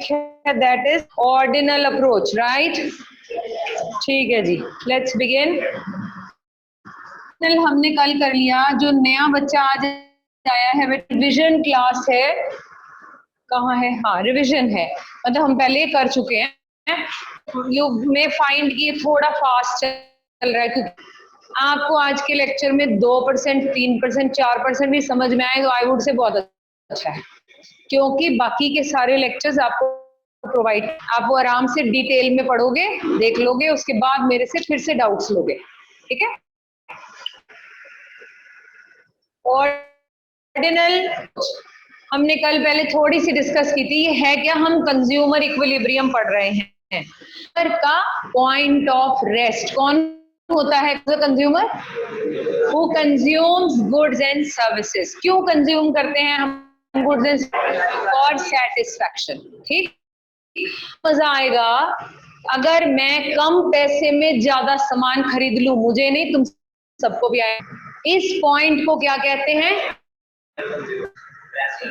Topic है that is ordinal approach, right? ठीक है जी, लेट्स बिगिन। हमने कल कर लिया। जो नया बच्चा आज आया है रिविजन क्लास है, कहाँ है? हाँ, रिविजन है, मतलब हम पहले कर चुके हैं। यू मे फाइंड कि थोड़ा फास्ट चल रहा है, क्योंकि आपको आज के लेक्चर में 2%, 3%, 4% भी समझ में आए तो आई वुड से बहुत अच्छा है, क्योंकि बाकी के सारे लेक्चर्स आपको प्रोवाइड, आप वो आराम से डिटेल में पढ़ोगे, देख लोगे, उसके बाद मेरे से फिर से डाउट्स लोगे, ठीक है? ऑर्डिनल हमने कल पहले थोड़ी सी डिस्कस की थी। ये है क्या? हम कंज्यूमर इक्विलिब्रियम पढ़ रहे हैं। का पॉइंट ऑफ रेस्ट कौन होता है? Consumer who consumes goods and services. क्यों कंज्यूम करते हैं हम गुड्स एंड? For satisfaction. ठीक, मजा आएगा अगर मैं कम पैसे में ज्यादा सामान खरीद लूं, मुझे नहीं तुम सबको भी आएगा। इस पॉइंट को क्या कहते हैं?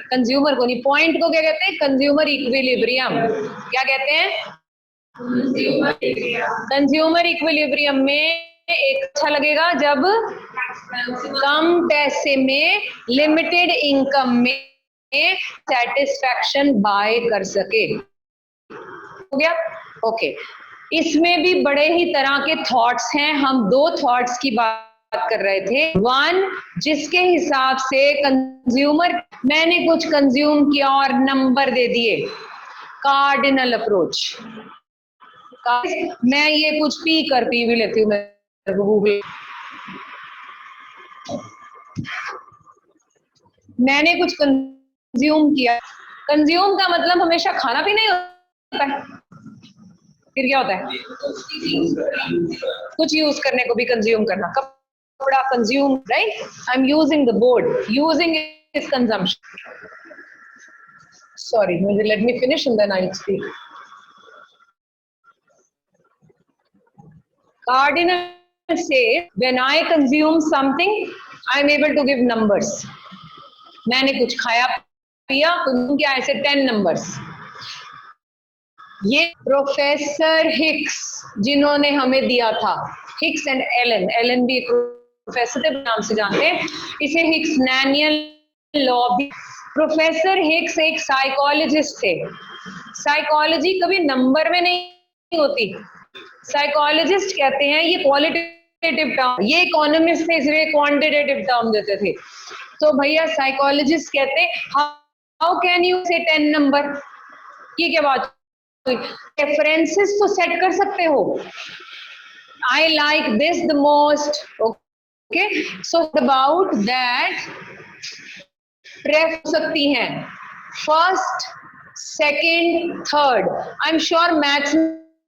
कंज्यूमर को नहीं, पॉइंट को क्या कहते हैं? Consumer equilibrium. क्या कहते हैं? कंज्यूमर इक्विलिब्रियम में एक अच्छा लगेगा जब कम पैसे में लिमिटेड इनकम में सेटिस्फैक्शन बाय कर सके। हो गया? ओके। इसमें भी बड़े ही तरह के थॉट्स हैं। हम दो थॉट्स की बात कर रहे थे। वन, जिसके हिसाब से कंज्यूमर, मैंने कुछ कंज्यूम किया और नंबर दे दिए, कार्डिनल अप्रोच। मैं ये कुछ पी भी लेती हूँ, मैं गूगल, मैंने कुछ कंज्यूम किया। कंज्यूम का मतलब हमेशा खाना पीना ही होता है, फिर क्या होता है? कुछ यूज करने को भी कंज्यूम करना, कपड़ा consume, right? I am using the board, using is consumption. Sorry, let me finish and then I will speak. Cardinal says, when I consume something, I am able to give numbers. मैंने कुछ खाया पिया, तो क्या ऐसे 10 numbers। ये professor Hicks जिन्होंने हमें दिया था, हिक्स एंड एलन, एलन भी एक प्रोफेसर थे, नाम से जानते हैं इसे, हिक्स नैनियल लॉ। प्रोफेसर हिक्स एक साइकोलॉजिस्ट थे। साइकोलॉजी कभी नंबर में नहीं होती। साइकोलॉजिस्ट कहते हैं ये क्वालिटेटिव टर्म, ये इकोनॉमिस्ट थे इसलिए क्वांटिटेटिव टर्म देते थे। तो भैया साइकोलॉजिस्ट कहते हाउ कैन यू से 10 नंबर? ये क्या बात? रेफरेंसेस तो सेट कर सकते हो। I like this the most, okay, so about that ref सकती हैं first, second, third. I am sure maths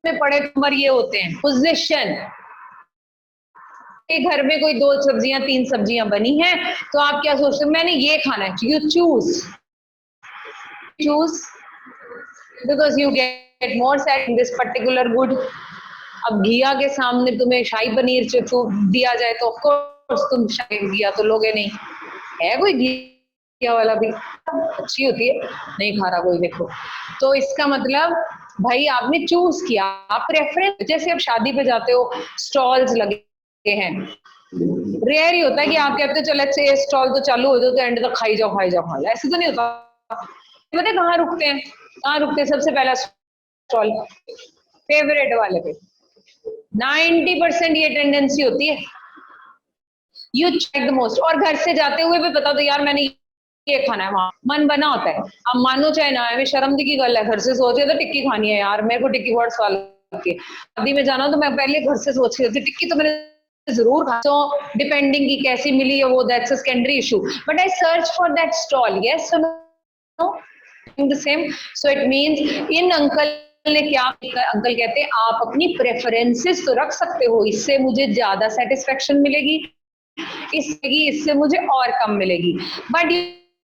में पढ़े नंबर ये होते हैं। पोजीशन, घर में कोई 2 सब्जियां 3 सब्जियां बनी हैं, तो आप क्या सोचते हो? मैंने ये खाना है, you choose because you get more set in this particular good. अब घिया के सामने तुम्हें शाही पनीर दिया जाए तो ऑफकोर्स तुम शाही घिया तो लोगे नहीं। है कोई घिया वाला भी अच्छी होती है, नहीं खा रहा कोई, देखो। तो इसका मतलब भाई आपने चूज किया, आप प्रेफरेंस। जैसे अब शादी पे जाते हो, स्टॉल्स लगे हैं, रेयर ही होता है कि आप कहते हो चलो अच्छे स्टॉल तो चालू हो जाओ तो एंड तक खाई जाओ। ऐसे तो नहीं होता। पता है कहाँ रुकते हैं? सबसे पहला स्टॉल फेवरेट वाले पे। 90% ये टेंडेंसी होती है, यू चेक द मोस्ट। और घर से जाते हुए भी बता दो यार मैंने ये खाना है, वहां मन बना होता है। अब मानो चाहे ना, है शर्म की गल है, घर से सोचे तो टिक्की खानी है यार, मेरे को टिक्की बहुत स्वाद लगती है। शादी में जाना तो मैं पहले घर से सोच रही थी टिक्की तो मैंने जरूर खा। तो डिपेंडिंग की कैसी मिली है वो, that's a secondary issue, but I search for that stall. Yes the same. So it means in uncle ने क्या, अंकल कहते हैं आप अपनी प्रेफरेंसेस तो रख सकते हो, इससे मुझे ज्यादा सेटिस्फेक्शन मिलेगी, इससे मुझे और कम मिलेगी, but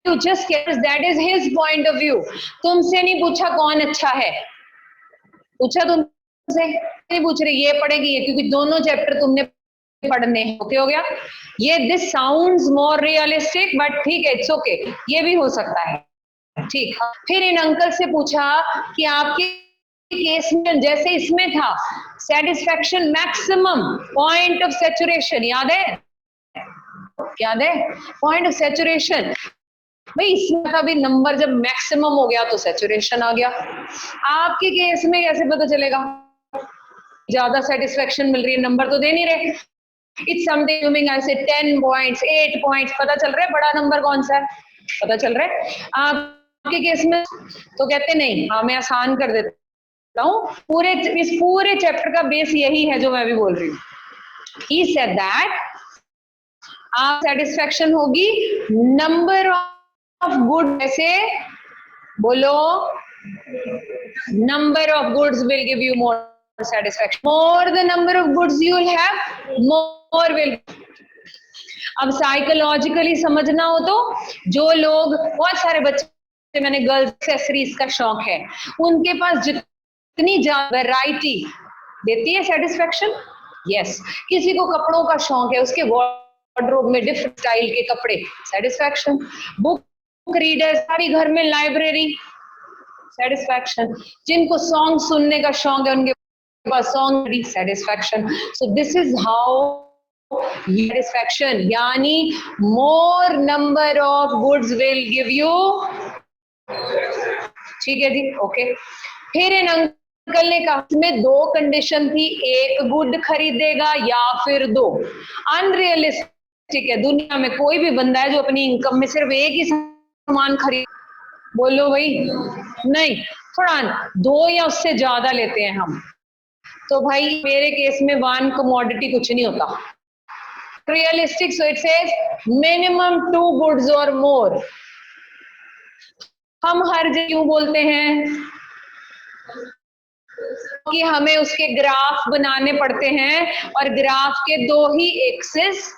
you just that is his point of view. तुमसे नहीं पूछा कौन अच्छा है, पूछा तुमसे नहीं पूछ रहे ये पढ़ेगी ये, क्योंकि दोनों चैप्टर तुमने पढ़ने हैं। ओके हो गया? ये this sounds more realistic, but ठीक है, इट्स ओके, ये भी हो सकता है। ठीक। फिर इन अंकल से पूछा कि आपके केस में जैसे इसमें था satisfaction maximum point of saturation, याद है? याद है पॉइंट ऑफ सैचुरेशन? भाई इसमें का भी नंबर जब मैक्सिमम हो गया तो सैचुरेशन आ गया। आपके केस में कैसे पता चलेगा? ज्यादा सेटिस्फेक्शन मिल रही है, नंबर तो दे नहीं रहे। इट्स समथिंग आई से 10 पॉइंट्स 8 पॉइंट्स, पता चल रहा है बड़ा नंबर कौन सा है? पता चल रहा है। आपके केस में तो कहते नहीं, हाँ मैं आसान कर देता हूँ, पूरे इस पूरे चैप्टर का बेस यही है जो मैं भी बोल रही हूँ। He said that आप सेटिस्फेक्शन होगी नंबर ऑफ गुड, ऐसे बोलो, number of goods will give you more satisfaction. More the number of goods you will have, more will. अब साइकोलॉजिकली समझना हो तो जो लोग, बहुत सारे बच्चे, मैंने गर्ल्स एक्सेसरीज का शौक है, उनके पास जितनी वैरायटी देती है सेटिस्फेक्शन। यस, किसी को कपड़ों का शौक है, उसके वार्डरोब में डिफरेंट स्टाइल के कपड़े, सेटिस्फेक्शन। बुक रीडर, सारी घर में लाइब्रेरी, सेटिस्फैक्शन। जिनको सॉन्ग सुनने का शौक है उनके पास song, satisfaction. So this is how satisfaction, यानी more number of goods will give you. ठीक है जी, ओके। फिर इन अंकल ने कहा इसमें दो कंडीशन थी, एक गुड खरीदेगा या फिर दो। अनरियलिस्टिक है, दुनिया में कोई भी बंदा है जो अपनी इनकम में सिर्फ एक ही सामान खरीद, बोलो भाई नहीं, थोड़ा दो या उससे ज्यादा लेते हैं हम। तो भाई मेरे केस में वन कमोडिटी कुछ नहीं होता, realistic. So it says minimum 2 goods और मोर। हम हर जगह क्यों बोलते हैं कि हमें उसके ग्राफ बनाने पड़ते हैं, और ग्राफ के दो ही एक्सिस,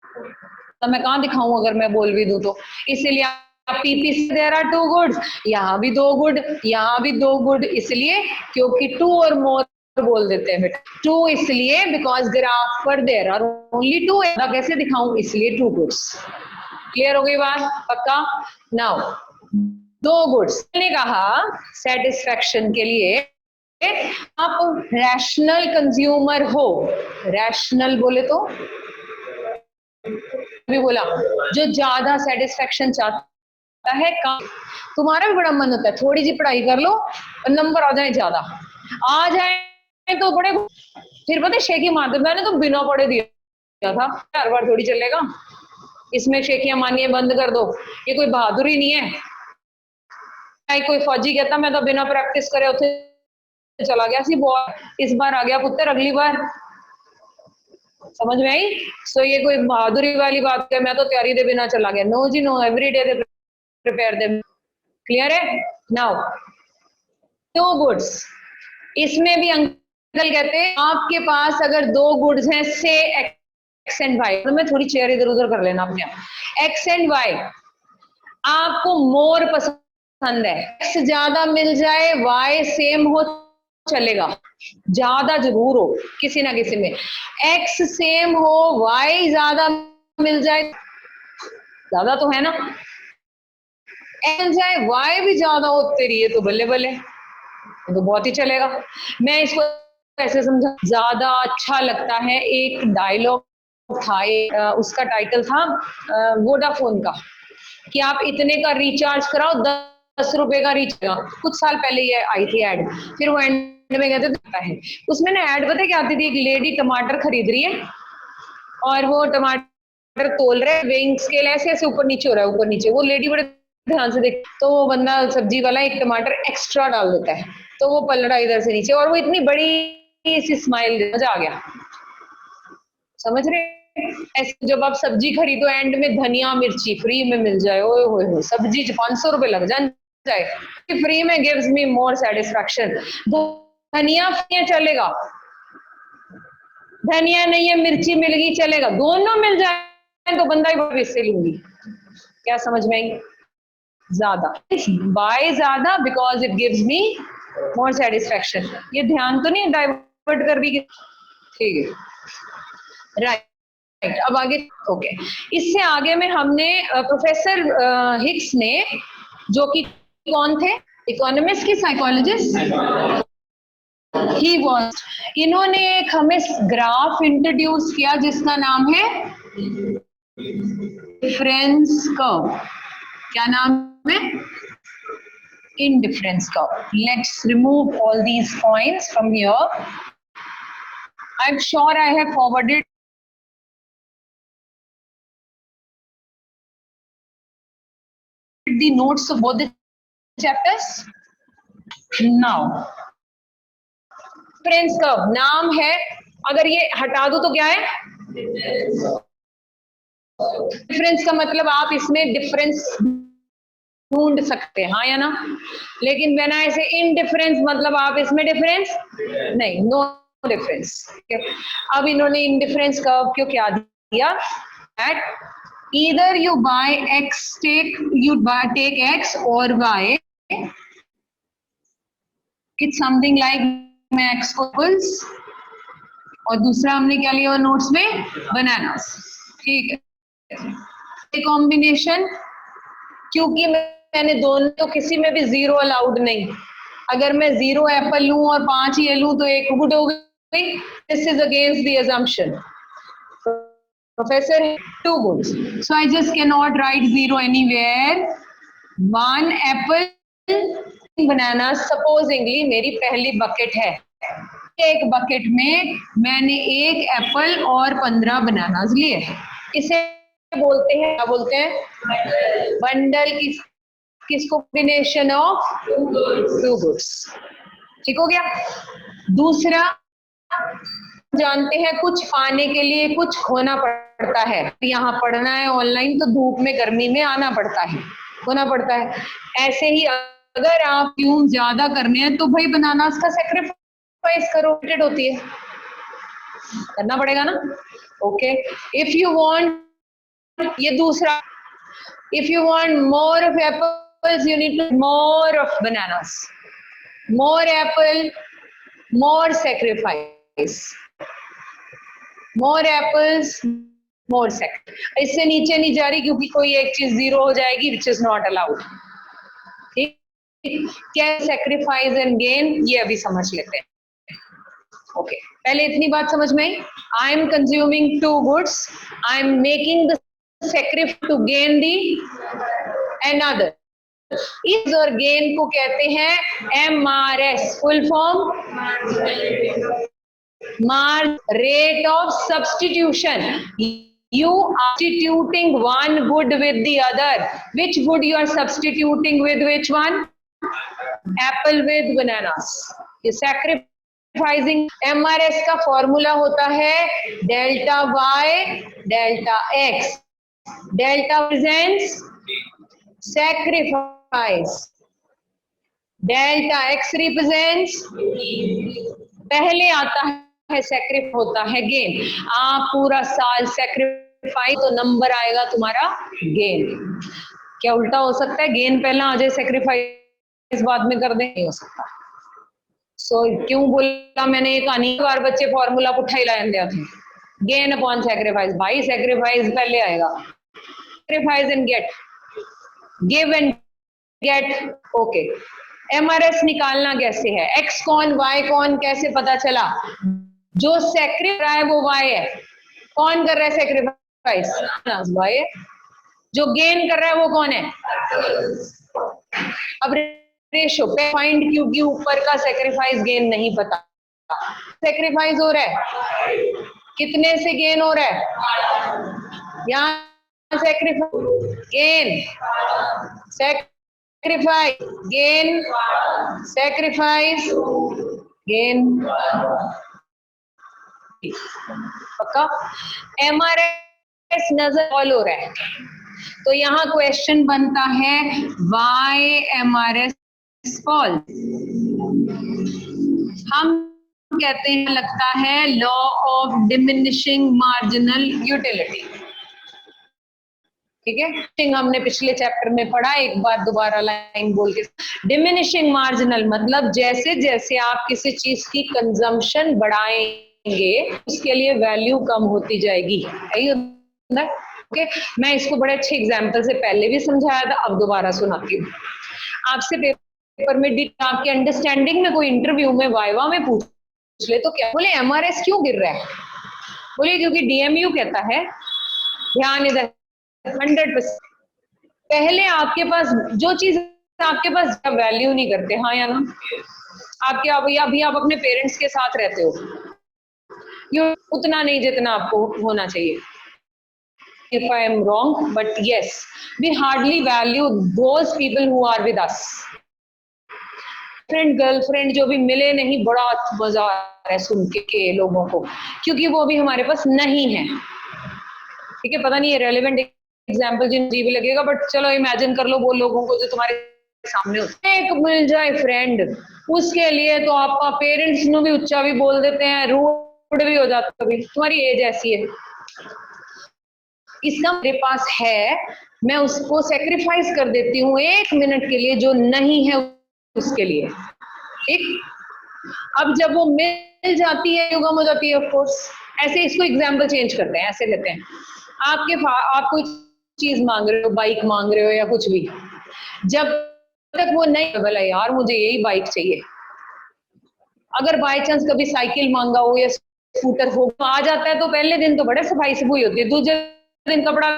तो मैं कहां दिखाऊं अगर मैं बोल भी दूं तो। इसीलिए पीपी से देयर आर 2 गुड्स, यहाँ भी 2 गुड, यहाँ भी 2 गुड, इसलिए क्योंकि 2 और मोर बोल देते हैं बेटा। 2 इसलिए बिकॉज ग्राफ पर देयर आर ओनली 2, कैसे दिखाऊं, इसलिए 2 गुड्स। क्लियर हो गई बात? पक्का? नाउ 2 गुड्स ने कहा सेटिस्फेक्शन के लिए आप रैशनल कंज्यूमर हो। रैशनल बोले तो भी बोला, जो ज्यादा सेटिस्फेक्शन चाहता है काम। तुम्हारा भी बड़ा मन होता है थोड़ी सी पढ़ाई कर लो और नंबर आ जाए ज्यादा, आ जाए तो बड़े, फिर पता शेखी मारते। मैंने तो बिना पढ़े दिया था, हर बार थोड़ी चलेगा, इसमें शेखियां मानिए बंद कर दो, ये कोई बहादुरी नहीं है। कोई फौजी कहता मैं तो बिना प्रैक्टिस करे उसे चला गया सी बॉल, इस बार आ गया पुत्र, अगली बार। समझ में आई? सो ये कोई बहादुरी वाली बात है, मैं तो तैयारी दे बिना चला गया। नो जी no, every day they prepare they. Clear है? नाउ 2 गुड्स, इसमें भी अंकल कहते हैं आपके पास अगर 2 गुड्स हैं, से एक्स एंड वाई, तो मैं थोड़ी चेयर इधर उधर कर लेना अपने आप। एक्स एंड वाई, आपको मोर पसंद है, एक्स ज्यादा मिल जाए वाई सेम हो चलेगा, ज्यादा जरूर हो किसी ना किसी में। एक्स सेम हो वाई ज्यादा मिल जाए, ज्यादा तो है ना, एक्स जाए वाई भी ज्यादा हो तेरी, ये तो बल्ले बल्ले, तो बहुत ही चलेगा। मैं इसको ऐसे समझा, ज्यादा अच्छा लगता है। एक डायलॉग था, उसका टाइटल था वोडाफोन का, कि आप इतने का रिचार्ज कराओ 10 रुपए का रिचार्ज। कुछ साल पहले ये आई थी एड, फिर वो एंड में कहते है, उसमें ना एड पता क्या आती थी, एक लेडी टमाटर खरीद रही है और वो टमाटर तोल रहे, वेइंग स्केल ऐसे ऐसे ऊपर नीचे हो रहा है, ऊपर नीचे, वो लेडी बड़े ध्यान से देख, तो वो बंदा सब्जी वाला एक टमाटर एक्स्ट्रा डाल देता है, तो वो पलड़ा इधर से नीचे, और वो इतनी बड़ी सी स्माइल, मजा आ गया। समझ रहे? ऐसे जब आप सब्जी खरीदो एंड में धनिया मिर्ची फ्री में मिल जाए, ओए होए सब्जी 500 रुपए लग जाए, फ्री में गिव्स मी मोर सेटिस्फैक्शन। धनिया फ्री चलेगा, धनिया नहीं है मिर्ची मिल गई चलेगा, दोनों मिल जाए तो बंदा ही इससे लूंगी। क्या समझ में आई? ज्यादा, बाय ज्यादा because it gives me more satisfaction. ये ध्यान तो नहीं डाइवर्ट कर भी, ठीक है राइट। अब आगे, ओके, इससे आगे में हमने प्रोफेसर हिक्स ने जो कि कौन थे, इकोनॉमिस्ट की साइकोलॉजिस्ट ही वॉज। इन्होंने एक हमें ग्राफ इंट्रोड्यूस किया जिसका नाम है डिफरेंस कर्व। क्या नाम है, indifference curve. Let's remove all these points from here. I'm sure I have forwarded the notes of both the chapters. Now, difference curve नाम है, अगर ये हटा दो तो क्या है, डिफरेंस का मतलब आप इसमें डिफरेंस ढूंढ सकते हैं, हाँ या ना, लेकिन व्हेन आई से इनडिफरेंस मतलब आप इसमें डिफरेंस नहीं, नो डिफरेंस। अब इन्होंने इनडिफरेंस कर्व क्यों क्या दिया, that either you buy X take X और Y, it's something like max equals, और दूसरा हमने क्या लिया नोट्स में, बनानास। ठीक है, कॉम्बिनेशन, क्योंकि मैंने दोनों तो किसी में भी जीरो अलाउड नहीं, अगर मैं 0 एप्पल लूं और 5 ये लूं तो एक गुड हो गई, this is against the assumption. Professor, 2 goods, so I just cannot write 0 anywhere. 1 apple, banana. Supposingly मेरी पहली बकेट है, एक बकेट में मैंने 1 एप्पल और 15 बनानास लिए, इसे बोलते हैं, क्या बोलते हैं, बंडल। किसको, कॉम्बिनेशन ऑफ 2 गुड्स। ठीक हो गया। दूसरा जानते हैं, कुछ पाने के लिए कुछ खोना पड़ता है, यहाँ पढ़ना है ऑनलाइन तो धूप में गर्मी में आना पड़ता है, खोना पड़ता है। ऐसे ही अगर आप क्यों ज्यादा करने हैं तो भाई बनानास का सेक्रीफाइस करो, होती है, करना पड़ेगा ना। ओके, इफ यू वांट, ये दूसरा, if you want more of apples you need to more of bananas, more apple more sacrifice, more apples more sacrifice। इससे नीचे नहीं जा रही क्योंकि कोई एक चीज 0 हो जाएगी, which is not allowed। ठीक, क्या सेक्रीफाइस एंड गेन, ये अभी समझ लेते हैं। ओके, पहले इतनी बात समझ में आई, I am consuming 2 goods, I am making the sacrifice to gain the another। इस और गेन को कहते हैं MRS, full form Marge rate of substitution. You are substituting one good with the other. Which good you are substituting with which one? Apple with bananas. ये sacrificing। MRS का formula होता है delta Y delta X। Delta represents sacrifice, delta X represents, पहले आता है sacrifice, होता है gain. आप पूरा साल सेक्रीफाइस तो नंबर आएगा तुम्हारा गेन। क्या उल्टा हो सकता है, गेन पहला आ जाए सेक्रीफाइस बाद में कर दे, नहीं हो सकता। सो क्यों बोला मैंने, एक अनेक बार बच्चे फॉर्मूला पुट्ठा ही लाइन दिया थे, गेन अपॉन सेक्रीफाइस, भाई सेक्रीफाइस पहले आएगा, sacrifice and get, give and get। Okay, MRS निकालना कैसे है, X कौन Y कौन कैसे पता चला, जो सेक्रीफाइस रहा है वो Y है, कौन कर रहा है सेक्रीफाइस, Y है, जो गेन कर रहा है वो कौन है। अब रेशो पे फाइंड, क्योंकि ऊपर का सेक्रीफाइस गेन नहीं पता, सेक्रीफाइस हो रहा है, कितने से गेन हो रहा है, यहाँ sacrifice gain sacrifice gain sacrifice gain, पक्का। MRS नजर ऑल हो रहा है, तो यहाँ क्वेश्चन बनता है why MRS फॉल। हम कहते हैं, लगता है law of diminishing marginal utility. ठीक है, हमने पिछले चैप्टर में पढ़ा, एक बार दोबारा लाइन बोल के, डिमिनिशिंग मार्जिनल मतलब जैसे जैसे आप किसी चीज की कंजम्पशन बढ़ाएंगे उसके लिए वैल्यू कम होती जाएगी। ओके, मैं इसको बड़े अच्छे एग्जाम्पल से पहले भी समझाया था, अब दोबारा सुनाती हूँ। आपसे पेपर में आपके अंडरस्टैंडिंग में कोई इंटरव्यू में वाइवा में पूछ ले तो क्या बोले, एमआरएस क्यों गिर रहा है? बोले क्योंकि डीएमयू कहता है, ध्यान इधर 100%, पहले आपके पास जो चीज आपके पास वैल्यू नहीं करते, हाँ या ना? आपके अभी आप अपने पेरेंट्स के साथ रहते हो, ये उतना नहीं जितना आपको होना चाहिए। If I am wrong, but yes, we hardly value those people who are with us. Friend girlfriend जो भी मिले नहीं, बड़ा मजा आ रहा है सुन के लोगों को, क्योंकि वो भी हमारे पास नहीं है। ठीक है, पता नहीं ये रेलेवेंट एग्जाम्पल जिन जी भी लगेगा, बट चलो इमेजिन कर लो वो लोगों को जो तुम्हारे सामने होते हैं। एक मिल जाए फ्रेंड, उसके लिए तो आपका पेरेंट्स नु भी उच्चा भी बोल देते हैं, रूड भी हो जाता है, तुम्हारी एज ऐसी है। इसका मेरे पास है, मैं उसको सेक्रीफाइस कर देती हूँ 1 मिनट के लिए, जो नहीं है उसके लिए। ठीक, अब जब वो मिल जाती है, युगम हो जाती है, ऑफ कोर्स। ऐसे इसको एग्जाम्पल चेंज करते हैं, ऐसे लेते हैं, आप कोई चीज मांग रहे हो, बाइक मांग रहे हो या कुछ भी, जब तक वो नहीं बोला यार मुझे यही बाइक चाहिए, अगर बाई चांस कभी साइकिल मांगा हो या स्कूटर हो, आ जाता है तो पहले दिन तो बड़े सफाई सफाई होती है, दूसरे दिन कपड़ा,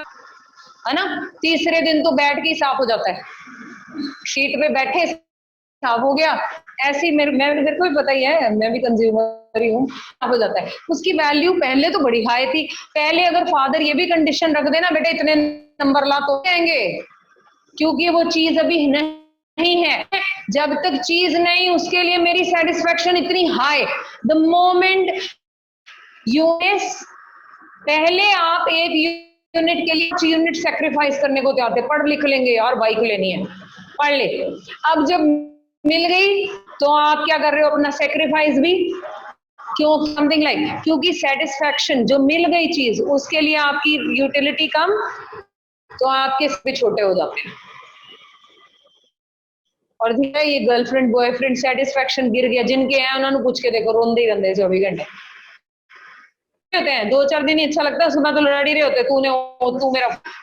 है ना, तीसरे दिन तो बैठ के ही साफ हो जाता है, शीट पे बैठे साफ हो गया। ऐसी मेरे को भी पता ही है, मैं भी कंज्यूमर ही हूँ, साफ हो जाता है। उसकी वैल्यू पहले तो बड़ी हाई थी। पहले अगर फादर ये भी कंडीशन रख देना, बेटे इतने नंबर ला तो आएंगे, क्योंकि वो चीज अभी नहीं है। जब तक चीज नहीं, उसके लिए मेरी सेटिस्फेक्शन इतनी हाई, द मोमेंट यूनिट्स, पहले आप 1 यूनिट के लिए 6 यूनिट सेक्रीफाइस करने को तैयार थे, पढ़ लिख लेंगे यार, बाइक लेनी है, पढ़ ले। अब जब मिल गई तो आप क्या कर रहे हो, अपना सेक्रीफाइस भी, क्यों, समथिंग लाइक, क्योंकि सेटिस्फेक्शन, जो मिल गई चीज, उसके लिए आपकी यूटिलिटी कम, तो आपके भी छोटे हो जाते हैं। और धीरे ये गर्लफ्रेंड बॉयफ्रेंड सेटिस्फेक्शन गिर गया, जिनके हैं उन्होंने पूछ के देखो, रोंदे ही रहते 24 घंटे होते हैं। 2-4 दिन ही अच्छा लगता है, सुबह तो लड़ ही रहे होते,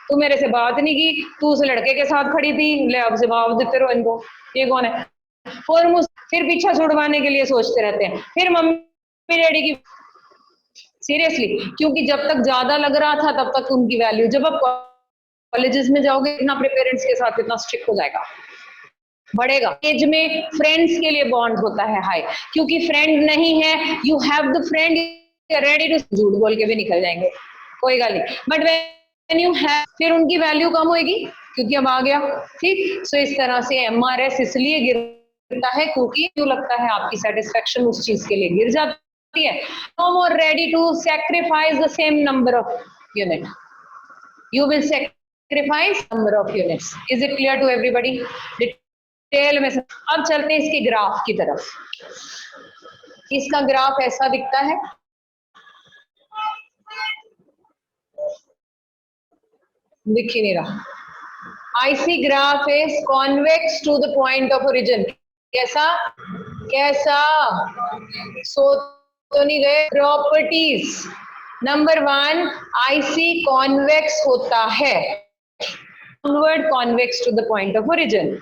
तू मेरे से बात नहीं की, तू उस लड़के के साथ खड़ी थी, ले अब जवाब देते रहो इनको, ये कौन है, और फिर पीछा छुड़वाने के लिए सोचते रहते हैं, फिर मम्मी डैडी की, सीरियसली, क्योंकि जब तक ज्यादा लग रहा था तब तक उनकी वैल्यू, जब आप कॉलेजेस में जाओगे इतना अपने पेरेंट्स के साथ इतना स्ट्रिक्ट हो जाएगा, बढ़ेगा। एज में फ्रेंड्स के लिए बॉन्ड होता है हाई, क्योंकि फ्रेंड नहीं है, you have the friend ready to, झूठ बोल के भी निकल जाएंगे, कोई गल नहीं, बट व्हेन यू हैव, फिर उनकी वैल्यू कम होगी, क्योंकि अब आ गया। ठीक, सो इस तरह से एमआरएस इसलिए गिरता है क्योंकि क्यों लगता है आपकी सेटिस्फेक्शन उस चीज के लिए गिर जाती है। No more ready to sacrifice the same number of unit, you will sacrifice number of units. Is it clear to everybody? Detail में। अब चलते हैं इसकी ग्राफ की तरफ। इसका ग्राफ ऐसा दिखता है, दिख ही नहीं रहा। IC graph is convex to the point of origin. कैसा कैसा, सो तो नहीं गए। प्रॉपर्टीज नंबर 1, IC कॉन्वेक्स होता है, downward convex to the point of origin.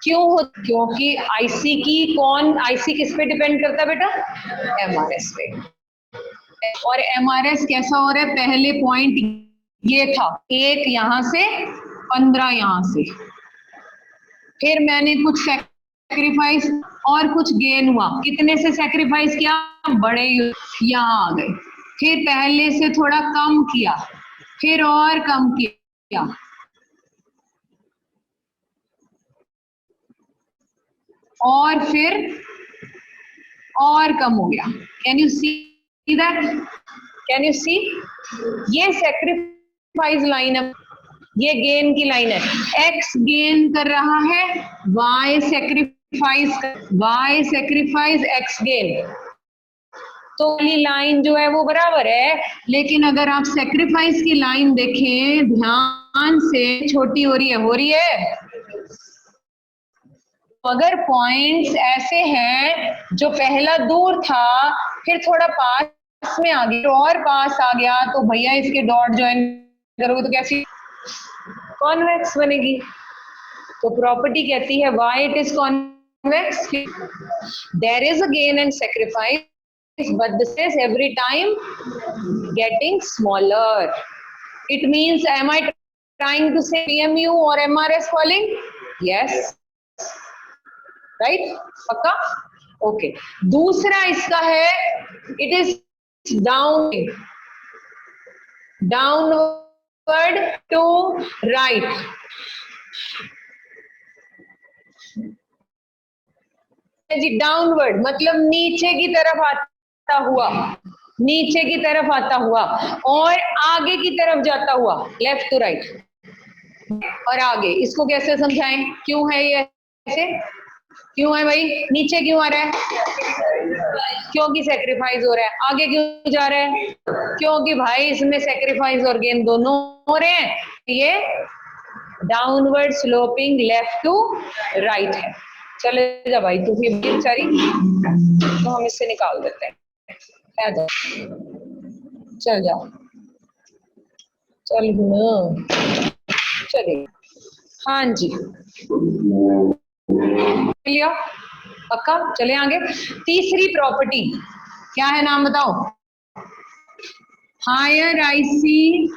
क्यों हो? क्योंकि IC किस पे डिपेंड करता है बेटा? MRS पे। और MRS कैसा हो रहा है? पहले पॉइंट ये था 1 यहां से, 15 यहां से, फिर मैंने कुछ सेक्रीफाइस और कुछ गेन हुआ। कितने से सेक्रीफाइस किया? बड़े यहां आ गए, फिर पहले से थोड़ा कम किया, फिर और कम किया, और फिर और कम हो गया। Can you see that? Can you see? ये सेक्रीफाइस लाइन है, ये गेन की लाइन है। X गेन कर रहा है, Y सेक्रीफाइस X गेन, तो वाली लाइन जो है वो बराबर है। लेकिन अगर आप सेक्रीफाइस की लाइन देखें ध्यान से, छोटी हो रही है। अगर पॉइंट्स ऐसे हैं, जो पहला दूर था फिर थोड़ा पास में आ गया और पास आ गया, तो भैया इसके डॉट ज्वाइन करोगे तो कैसी कॉन्वेक्स बनेगी। तो प्रॉपर्टी कहती है why it is convex, there is a gain and sacrifice but this is every time getting smaller. It means, am I trying to say PMU or MRS falling? Yes. Right? पक्का? Okay. दूसरा इसका है, it is downward to right. जी downward मतलब नीचे की तरफ आता हुआ, नीचे की तरफ आता हुआ और आगे की तरफ जाता हुआ, लेफ्ट टू राइट और आगे। इसको कैसे समझाएं, क्यों है ये ऐसे, क्यों है भाई, नीचे क्यों आ रहा है, क्योंकि सेक्रीफाइस हो रहा है। आगे क्यों जा रहा है, क्योंकि भाई इसमें सेक्रीफाइस और गेन दोनों हो रहे हैं। ये downward sloping left to right है। चले जा भाई, तू फिर सारी तो हम इससे निकाल देते हैं। चल जाओ, चल चलिए, हाँ जी लिया पक्का। चले आगे। तीसरी प्रॉपर्टी क्या है, नाम बताओ। Higher IC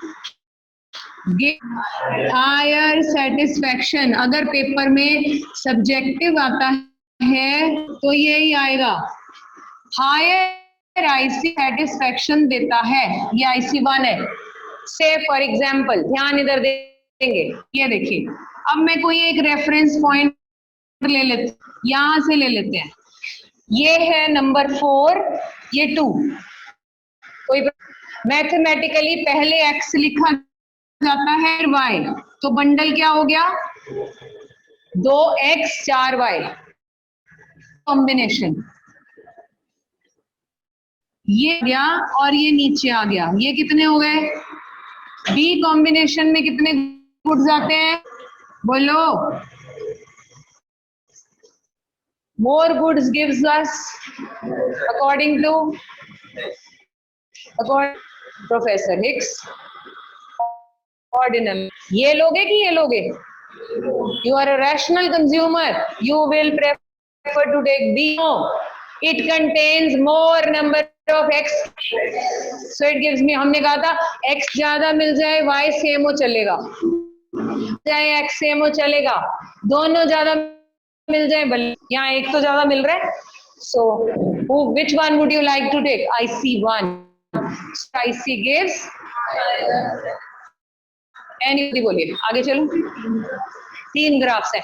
higher satisfaction. अगर पेपर में सब्जेक्टिव आता है तो यही आएगा, हायर आईसी सेटिस्फैक्शन देता है, ये IC1 है। से फॉर एग्जाम्पल ध्यान इधर देंगे, ये देखिए, अब मैं कोई एक रेफरेंस पॉइंट ले लेते, यहां से ले लेते हैं, ये है नंबर 4, ये 2। कोई मैथमेटिकली पहले x लिखा जाता है y, तो बंडल क्या हो गया, 2x 4y कॉम्बिनेशन, ये गया और ये नीचे आ गया, ये कितने हो गए, B कॉम्बिनेशन में कितने गुड्स आते हैं, बोलो। More goods gives us according to Professor Hicks ordinal। ये लोगे कि ये लोगे, you are a rational consumer, you will prefer to take B। It contains more number of x, so it gives me, हमने कहा था x ज्यादा मिल जाए y सेम हो चलेगा, चाहे x सेम हो चलेगा, दोनों ज्यादा मिल जाए, बल्कि यहाँ एक तो ज्यादा मिल रहा है। So which one would you like to take? IC1। So IC gives anybody, बोलिए आगे चलो। 3 ग्राफ्स है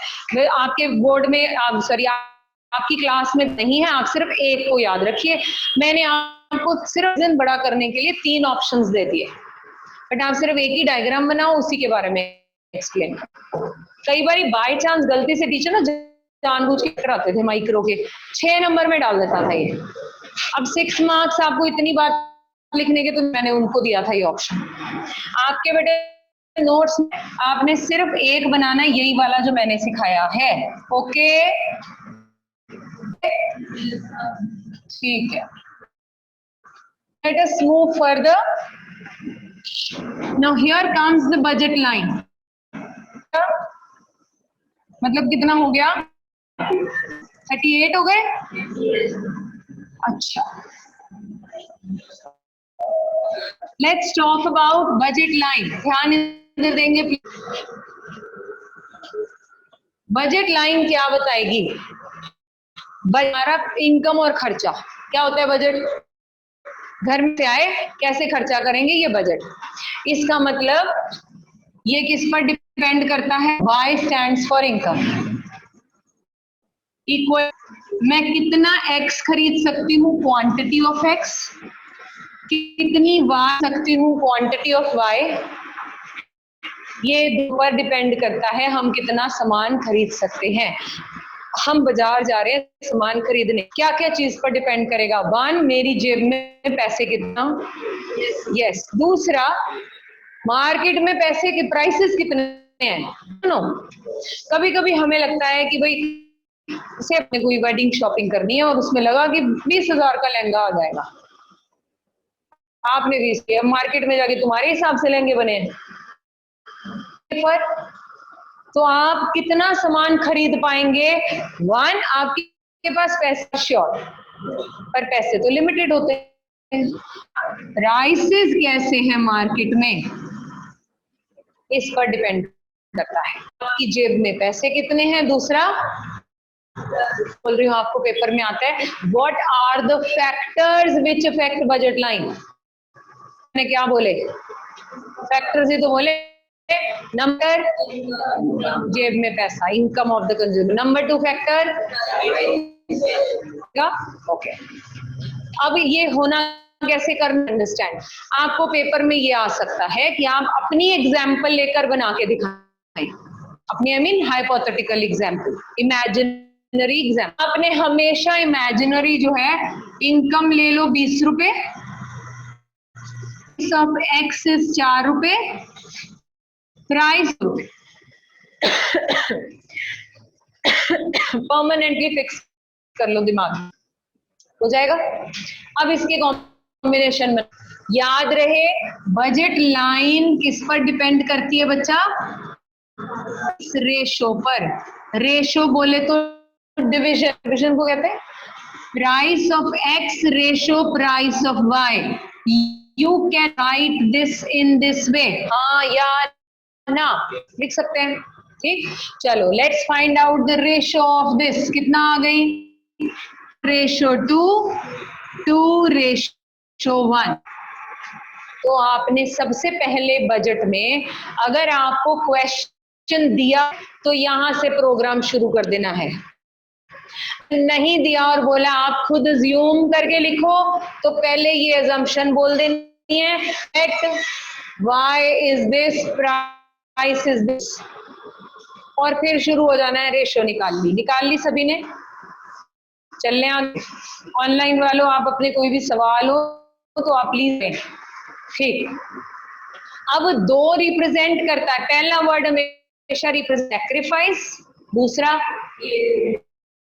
आपके बोर्ड में, आप सॉरी आपकी क्लास में नहीं है, आप सिर्फ एक को याद रखिए। मैंने आपको सिर्फ वजन बड़ा करने के लिए 3 ऑप्शंस दे दिए, बट आप सिर्फ एक ही डायग्राम बनाओ, उसी के बारे में एक्सप्लेन करो। कई बार बाय चांस गलती से टीचर ना जानबूझ के कराते थे माइक्रो के, 6 नंबर में डाल देता था ये। अब 6 मार्क्स आपको इतनी बात लिखने के, तो मैंने उनको दिया था ये ऑप्शन। आपके बेटे नोट्स में आपने सिर्फ एक बनाना है, यही वाला जो मैंने सिखाया है। ओके ठीक है, let us move further। now here comes the budget line। मतलब कितना हो गया, 38 हो गए। अच्छा, let's talk about budget line. ध्यान इधर देंगे, बजट लाइन क्या बताएगी, हमारा इनकम और खर्चा क्या होता है। बजट घर में से आए कैसे खर्चा करेंगे, ये बजट। इसका मतलब ये किस पर डिपेंड करता है, Y stands for income, equal मैं कितना x खरीद सकती हूँ, क्वांटिटी ऑफ x, कितनी y सकती हूँ, क्वांटिटी ऑफ y। ये पर डिपेंड करता है हम कितना सामान खरीद सकते हैं। हम बाजार जा रहे हैं सामान खरीदने, क्या क्या चीज पर डिपेंड करेगा। 1, मेरी जेब में पैसे कितना, यस। दूसरा, मार्केट में पैसे के प्राइसेस कितने हैं। नो, कभी कभी हमें लगता है कि भाई से अपने कोई वेडिंग शॉपिंग करनी है और उसमें लगा कि 20,000 का लहंगा आ जाएगा, आपने 20 किया, मार्केट में जाके तुम्हारे हिसाब से लहंगे बने हैं। पर तो आप कितना सामान खरीद पाएंगे? वन, आपके पास पैसा श्योर, पर पैसे तो लिमिटेड होते हैं। प्राइसेस कैसे हैं मार्केट में, इस पर डिपेंड करता है आपकी जेब में पैसे कितने हैं। दूसरा बोल रही हूँ, आपको पेपर में आता है, what are the factors which affect budget line. मैंने क्या बोले? फैक्टर्स ही तो बोले। नंबर, जेब में पैसा, income of the consumer. Number two factor, okay. अब ये होना कैसे करना, अंडरस्टैंड। आपको पेपर में ये आ सकता है कि आप अपनी एग्जाम्पल लेकर बना के दिखाएं, अपनी I mean hypothetical example, imaginary example. आपने हमेशा इमेजिनरी जो है इनकम ले लो 20 रुपए, सब एक्स इज 4 रुपए, प्राइस परमानेंटली फिक्स कर लो दिमाग में, हो जाएगा। अब इसके कॉम्बिनेशन में याद रहे, बजट लाइन किस पर डिपेंड करती है बच्चा? रेशो पर। रेशो बोले तो डिवीजन, डिवीजन को कहते हैं price of X ratio price of Y. You can write this in this way, हाँ या ना लिख सकते हैं, ठीक। चलो let's find out the ratio of this. कितना आ गई? Ratio 2 ratio 1। तो आपने सबसे पहले बजट में अगर आपको क्वेश्चन दिया तो यहां से प्रोग्राम शुरू कर देना है। नहीं दिया और बोला आप खुद अज्यूम करके लिखो, तो पहले ये अजम्पशन बोल देनी है, fact Y is this, price is this, और फिर शुरू हो जाना है। रेशो निकाल ली सभी ने? चलने आगे। ऑनलाइन वालों, आप अपने कोई भी सवाल हो तो आप प्लीज दें, ठीक। अब 2 रिप्रेजेंट करता है, पहला वर्ड हमेशा रिप्रेजेंट सैक्रिफाइस, दूसरा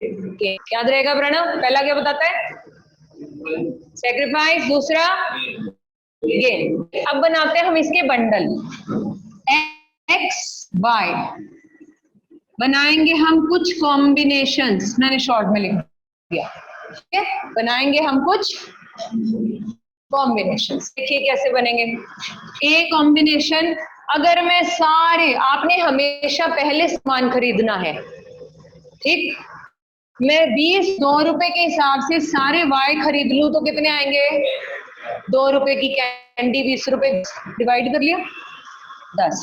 याद रहेगा प्रणव, पहला क्या बताता है? सैक्रिफाइस, दूसरा गेन। अब बनाते हैं हम इसके बंडल, एक्स वाई बनाएंगे हम कुछ कॉम्बिनेशंस, मैंने शॉर्ट में लिख दिया, ठीक है। बनाएंगे हम कुछ कॉम्बिनेशंस, देखिए कैसे बनेंगे। ए कॉम्बिनेशन, अगर मैं सारे, आपने हमेशा पहले सामान खरीदना है, ठीक। मैं 2 रुपए के हिसाब से सारे वाई खरीद लूं तो कितने आएंगे? 2 रुपए की कैंडी 20 रुपए, डिवाइड कर लिया 10।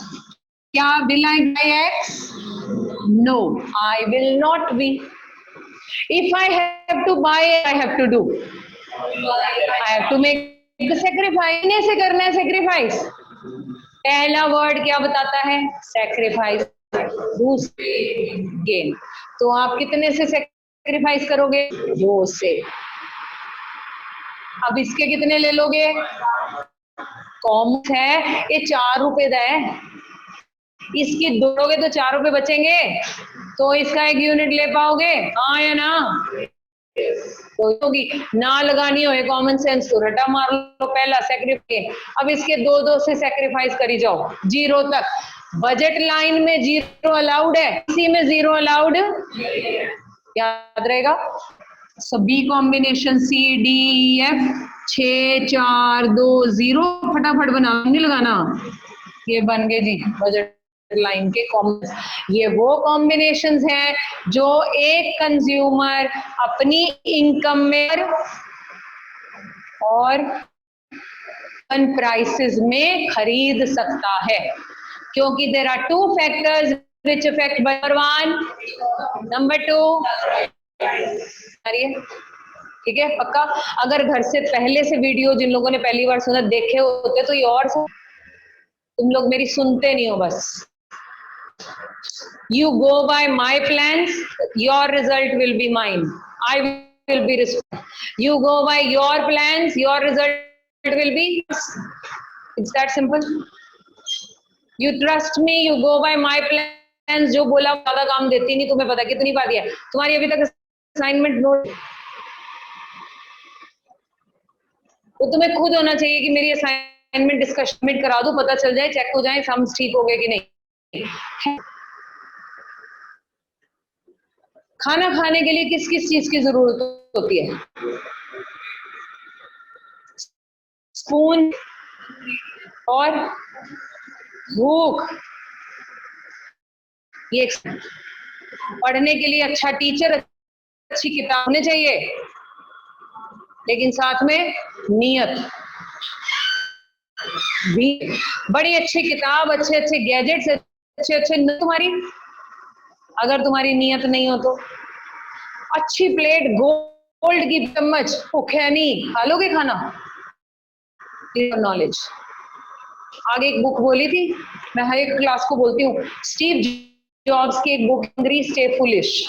क्या will I buy X? No, I will not be. If I have to buy, I have to do, I have to make the sacrifice. से करना है सैक्रिफाइस। पहला वर्ड क्या बताता है? सैक्रिफाइस, दूसरे गेन। तो आप कितने से सैक्रिफाइस करोगे? 2 से। अब इसके कितने ले लोगे? कॉमन है, ये 4 रुपए का है, इसकी दोगे तो 4 रुपए बचेंगे, तो इसका 1 यूनिट ले पाओगे, हाँ या ना? तो होगी ना लगानी हो कॉमन सेंस तो रटा मार लो, पहला सैक्रिफाइस। अब इसके 2 से सैक्रिफाइस करी जाओ 0 तक। बजट लाइन में 0 अलाउड है, इसी में 0 अलाउड, याद रहेगा। So B combination C D F 6 4 2 0, फटाफट बना, नहीं लगाना। ये बन गए जी बजट लाइन के कॉम्बिनेशन। ये वो कॉम्बिनेशंस हैं जो एक कंज्यूमर अपनी इनकम में और प्राइसेस में खरीद सकता है, क्योंकि there are 2 factors which affect number 1, number 2। ठीक है, पक्का। अगर घर से पहले से वीडियो जिन लोगों ने पहली बार सुना देखे होते तो ये और तुम लोग मेरी सुनते नहीं हो बस। You go by my plans, your result will be mine. I will be responsible. You go by your plans, your result will be. It's that simple. You trust me, you go by my plans. जो बोला ज्यादा काम देती नहीं, तुम्हें पता कितनी बात है तुम्हारी अभी तक असाइनमेंट नोट, तो तुम्हें खुद होना चाहिए कि मेरी असाइनमेंट डिस्कशन करा दो, पता चल जाए, चेक हो जाए सम्स ठीक हो गए कि नहीं। खाना खाने के लिए किस किस चीज की जरूरत होती है? स्पून और भूख। ये पढ़ने के लिए अच्छा टीचर, अच्छी किताब होनी चाहिए, लेकिन साथ में नियत भी। बड़ी अच्छी किताब, अच्छे अच्छे गैजेट्स, अच्छे अच्छे तुम्हारी अगर तुम्हारी नियत नहीं हो तो अच्छी प्लेट, गोल्ड की चम्मच, भूखे नहीं खा लोगे खाना? नॉलेज। आगे एक बुक बोली थी, मैं हर एक क्लास को बोलती हूँ, स्टीव जॉब्स की एक book, stay foolish.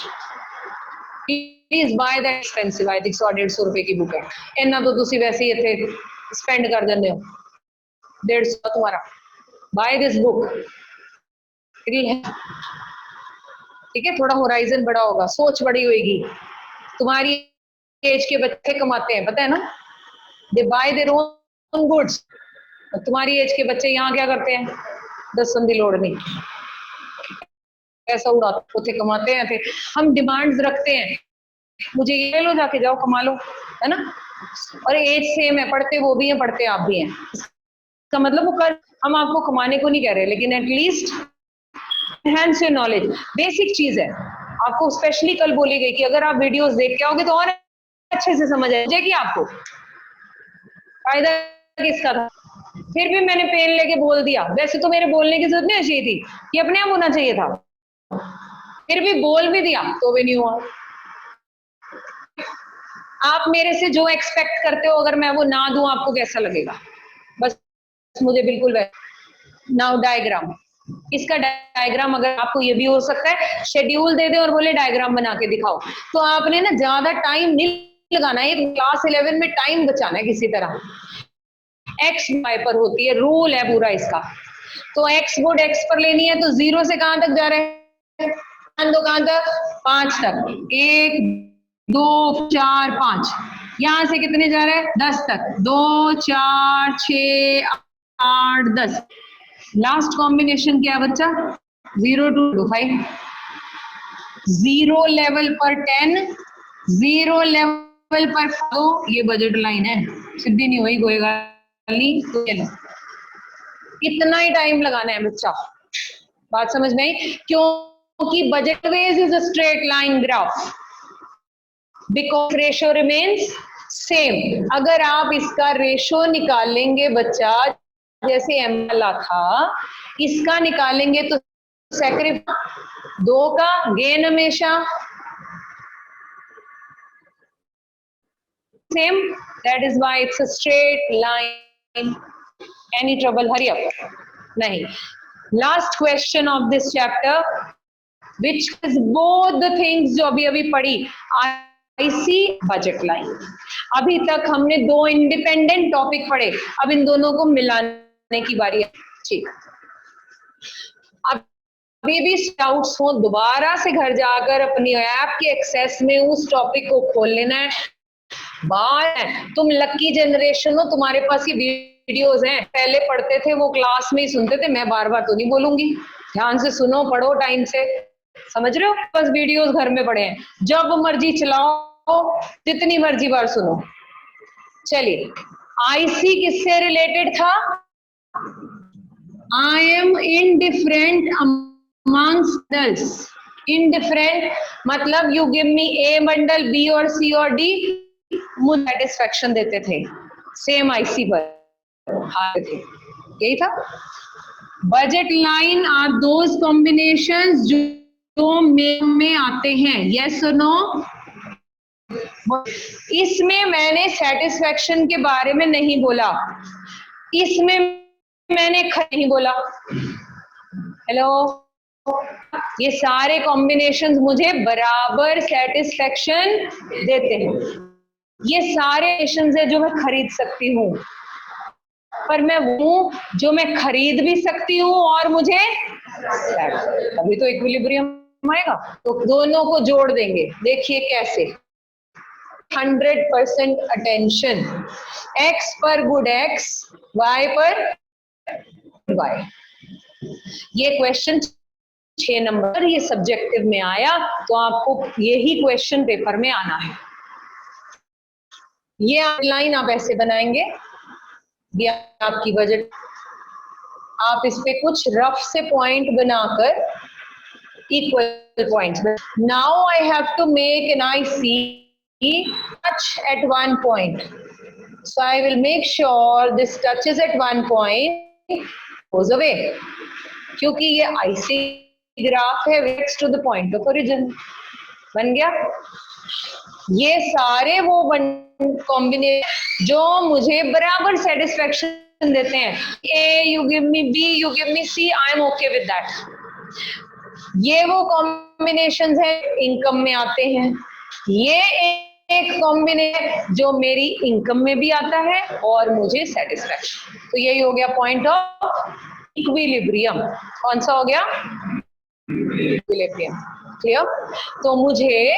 Please by that expensive, I think 100-150 रुपए की बुक है। इन्ना तो तुसी वैसे ही इतने स्पेंड कर देंगे हो, 150 तुम्हारा। बाय दिस बुक, ठीक है? थोड़ा होराइजन बड़ा होगा, सोच बड़ी होगी। तुम्हारी एज के बच्चे कमाते हैं, पता है ना? दे बाय देयर ओन गुड्स। तुम्हारी एज के बच्चे यहाँ क्या करते हैं? 10 संदी लोड़ नहीं, पैसा उड़ाते, उसे कमाते हैं। फिर हम डिमांड्स रखते हैं, मुझे ये लो, जाके जाओ कमा लो, है ना? और एज सेम है, पढ़ते वो भी हैं, पढ़ते आप भी हैं। इसका मतलब वो कर, हम आपको कमाने को नहीं कह रहे, लेकिन at least enhance your knowledge. Basic चीज है, आपको स्पेशली कल बोली गई कि अगर आप वीडियोस देख के आओगे तो और अच्छे से समझ आ जाएगी आपको। फायदा किसका था? फिर भी मैंने पेन लेके बोल दिया। वैसे तो मेरे बोलने की जरूरत नहीं चाहिए थी, ये अपने आप होना चाहिए था, फिर भी बोल भी दिया तो भी नहीं हुआ। आप मेरे से जो एक्सपेक्ट करते हो, अगर मैं वो ना दूं, आपको कैसा लगेगा? बस मुझे बिल्कुल नाउ डायग्राम, इसका डायग्राम अगर आपको ये भी हो सकता है, शेड्यूल दे दे और बोले डायग्राम बना के दिखाओ, तो आपने ना ज्यादा टाइम नहीं लगाना है, क्लास 11 में टाइम बचाना है किसी तरह। एक्स वाई पर होती है, रूल है पूरा इसका। तो एक्स बोर्ड एक्स पर लेनी है, तो 0 से कहां तक जा रहे हैं? दो कहां तक? 5 तक। 1 2 4 5। यहां से कितने जा रहे हैं? 10 तक। 2 4 6 8 10। लास्ट कॉम्बिनेशन क्या बच्चा? 0 to 5। 0 लेवल पर 10, 0 लेवल पर 2। ये बजट लाइन है, सीधी नहीं हुई कोई नहीं, इतना ही टाइम लगाना है बच्चा। बात समझ में आई? क्योंकि budget wage is a straight line graph, because ratio remains same. अगर आप इसका रेशो निकालेंगे बच्चा, जैसे एमएलए था, इसका निकालेंगे तो सैक्रिफाइस 2 का गेन हमेशा same, that is why it's a straight line. Any trouble? Hurry up? नहीं। Last question of this chapter, which is both the things जो अभी अभी पढ़ी, आईसी, बजट लाइन। अभी तक हमने 2 इंडिपेंडेंट टॉपिक पढ़े, अब इन दोनों को मिलाने की बारी है। ठीक, अभी भी डाउट्स हो, दोबारा से घर जाकर अपनी ऐप के एक्सेस में उस टॉपिक को खोल लेना है। बात है, तुम लकी जनरेशन हो, तुम्हारे पास ये वीडियोस हैं, पहले पढ़ते थे वो क्लास में ही सुनते थे, मैं बार बार तो नहीं बोलूंगी, ध्यान से सुनो, पढ़ो टाइम से, समझ रहे हो? बस वीडियोस घर में पड़े हैं, जब मर्जी चलाओ, जितनी मर्जी बार सुनो। चलिए, आईसी किससे रिलेटेड था? I am indifferent amongst bundles. Indifferent मतलब you give me a bundle, B और सी और डी, मुझे सेटिस्फेक्शन देते थे, सेम आईसी पर हारे थे, यही था। Budget line are those combinations जो में आते हैं, यस और नो? इसमें मैंने सेटिस्फेक्शन के बारे में नहीं बोला, इसमें मैंने नहीं बोला। हेलो, ये सारे कॉम्बिनेशंस मुझे बराबर सेटिस्फेक्शन देते हैं। ये सारे कॉम्बिनेशंस है जो मैं खरीद सकती हूँ, पर मैं वो जो मैं खरीद भी सकती हूँ और मुझे अभी तो इक्विलिब्रियम आएगा, तो दोनों को जोड़ देंगे। देखिए कैसे, 100% अटेंशन, एक्स पर गुड एक्स, वाई पर वाई। ये क्वेश्चन 6 नंबर, ये सब्जेक्टिव में आया, तो आपको यही क्वेश्चन पेपर में आना है। ये लाइन आप ऐसे बनाएंगे, ये आपकी बजट, आप इस पे कुछ रफ से पॉइंट बनाकर equal points. Now I have to make an IC touch at one point. So I will make sure this touches at one point, goes away. क्योंकि ये IC ग्राफ है next to the point of origin. बन गया। ये सारे वो combination जो मुझे बराबर सेटिस्फेक्शन देते हैं, A you give me, B you give me, C, I am okay with that. ये वो कॉम्बिनेशंस है इनकम में आते हैं। ये एक कॉम्बिनेशन जो मेरी इनकम में भी आता है और मुझे सेटिस्फैक्शन। तो यही हो गया पॉइंट ऑफ इक्विलिब्रियम। कौन सा हो गया? इक्विलिब्रियम। क्लियर? तो मुझे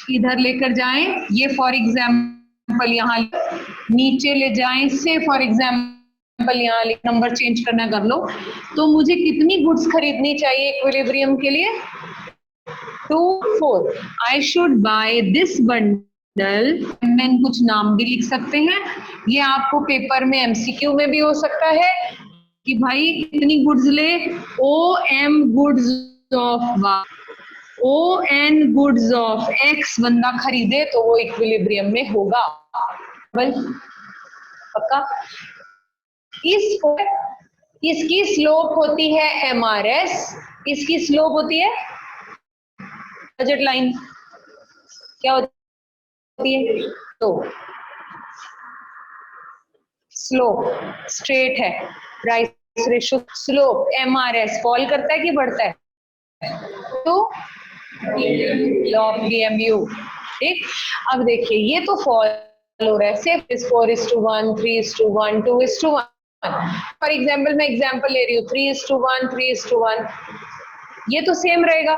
इधर लेकर जाएं, ये फॉर एग्जाम्पल यहाँ नीचे ले जाएं, से फॉर एग्जाम्पल यहाँ नंबर चेंज करना कर लो। तो मुझे कितनी गुड्स खरीदनी चाहिए इक्विलिब्रियम के लिए? 2, 4। I should by this bundle. मैंने कुछ नाम भी लिख सकते हैं, ये आपको पेपर में एमसीक्यू में भी हो सकता है कि भाई कितनी गुड्स ले। OM goods of ON goods of X बंदा खरीदे तो वो इक्विलिब्रियम में होगा। पक्का? इसकी स्लोप होती है MRS, इसकी स्लोप होती है बजट लाइन। क्या होती है? तो स्लोप स्ट्रेट है, price ratio slope MRS fall करता है कि बढ़ता है? तो लॉ ऑफ BMU। ठीक, अब देखिए ये तो फॉल हो रहा है, सिर्फ 4:1, 3:1, 2:1। फॉर एग्जाम्पल मैं एग्जाम्पल ले रही हूँ 3:1, 3:1, ये तो सेम रहेगा।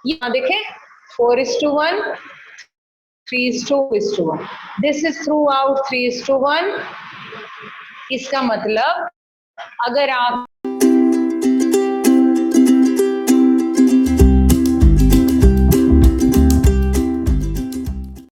यहाँ देखें 4:1, 3:1, दिस इज थ्रू आउट 3:1। इसका मतलब अगर आप